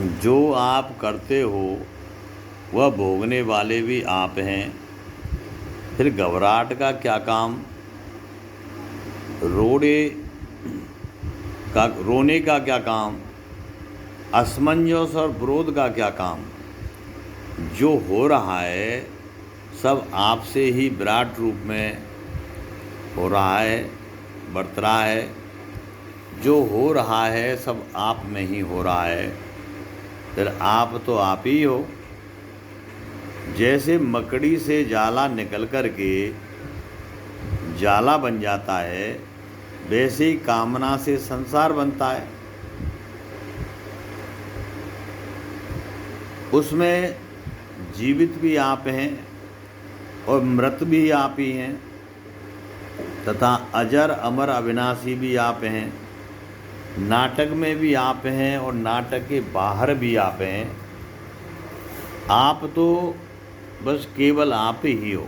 जो आप करते हो वह भोगने वाले भी आप हैं। फिर घबराहट का क्या काम, रोने का क्या काम, असमंजस और विरोध का क्या काम। जो हो रहा है सब आपसे ही विराट रूप में हो रहा है, बरत रहा है। जो हो रहा है सब आप में ही हो रहा है। फिर आप तो आप ही हो। जैसे मकड़ी से जाला निकल कर के जाला बन जाता है, वैसे ही कामना से संसार बनता है। उसमें जीवित भी आप हैं और मृत भी आप ही हैं, तथा अजर अमर अविनाशी भी आप हैं। नाटक में भी आप हैं और नाटक के बाहर भी आप हैं। आप तो बस केवल आप ही हो।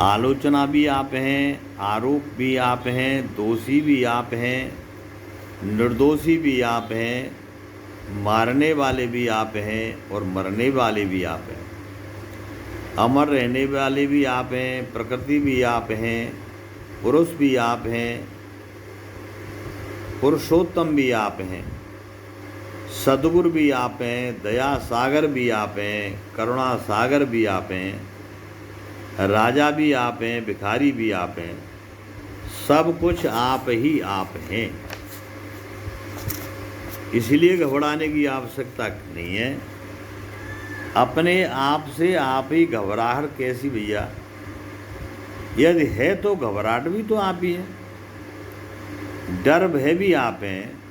आलोचना भी आप हैं, आरोप भी आप हैं, दोषी भी आप हैं, निर्दोषी भी आप हैं, मारने वाले भी आप हैं और मरने वाले भी आप हैं। अमर रहने वाले भी आप हैं, प्रकृति भी आप हैं, पुरुष भी आप हैं, पुरुषोत्तम भी आप हैं, सद्गुरु भी आप हैं, दया सागर भी आप हैं, करुणा सागर भी आप हैं, राजा भी आप हैं, भिखारी भी आप हैं। सब कुछ आप ही आप हैं। इसलिए घबराने की आवश्यकता नहीं है। अपने आप से आप ही घबराहट कैसी भैया? यदि है तो घबराहट भी तो आप ही है, डर भय भी आप हैं।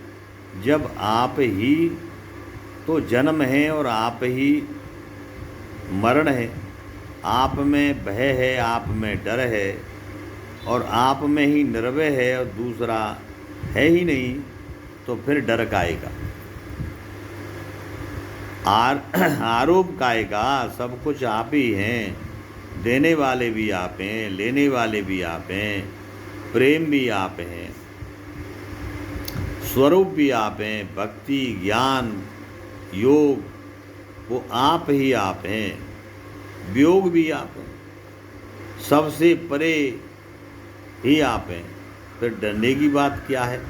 जब आप ही तो जन्म है और आप ही मरण है। आप में भय है, आप में डर है और आप में ही निर्भय है और दूसरा है ही नहीं, तो फिर डर काहेगा, आरोप काहेगा? सब कुछ आप ही हैं। देने वाले भी आप हैं, लेने वाले भी आप हैं, प्रेम भी आप हैं, स्वरूप भी आप हैं, भक्ति ज्ञान योग वो आप ही आप हैं, वियोग भी आप हैं, सबसे परे ही आप हैं। फिर डरने की बात क्या है?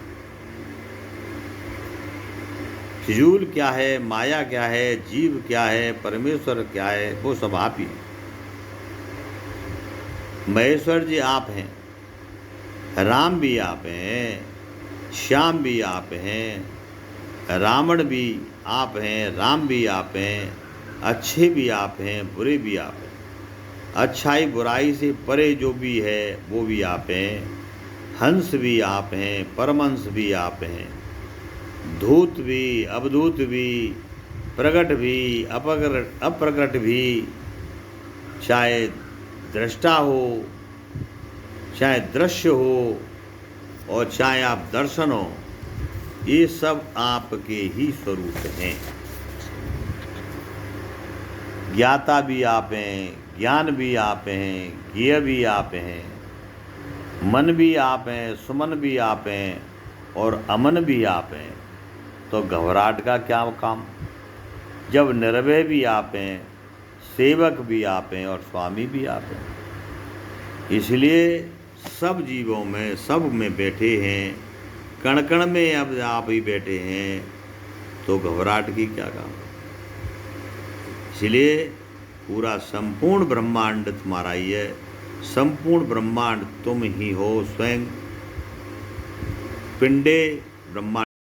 फिजूल क्या है, माया क्या है, जीव क्या है, परमेश्वर क्या है, वो सब आप ही। महेश्वर जी आप हैं, राम भी आप हैं, श्याम भी आप हैं, रावण भी आप हैं, राम भी आप हैं, अच्छे भी आप हैं, बुरे भी आप हैं। अच्छाई बुराई से परे जो भी है वो भी आप हैं। हंस भी आप हैं, परमहंस भी आप हैं, धूत भी अवधूत भी, प्रकट भी अप्रकट भी, चाहे दृष्टा हो चाहे दृश्य हो और चाहे आप दर्शन हो, ये सब आपके ही स्वरूप हैं। ज्ञाता भी आप हैं, ज्ञान भी आप हैं, ज्ञेय भी आप हैं, मन भी आप हैं, सुमन भी आप हैं और अमन भी आप हैं। तो घबराहट का क्या काम, जब निर्भय भी आप हैं, सेवक भी आप हैं और स्वामी भी आप हैं। इसलिए सब जीवों में, सब में बैठे हैं, कण कण में अब आप ही बैठे हैं, तो घबराहट की क्या काम। इसलिए पूरा संपूर्ण ब्रह्मांड तुम्हारा ही है। संपूर्ण ब्रह्मांड तुम ही हो। स्वयं पिंडे ब्रह्मांड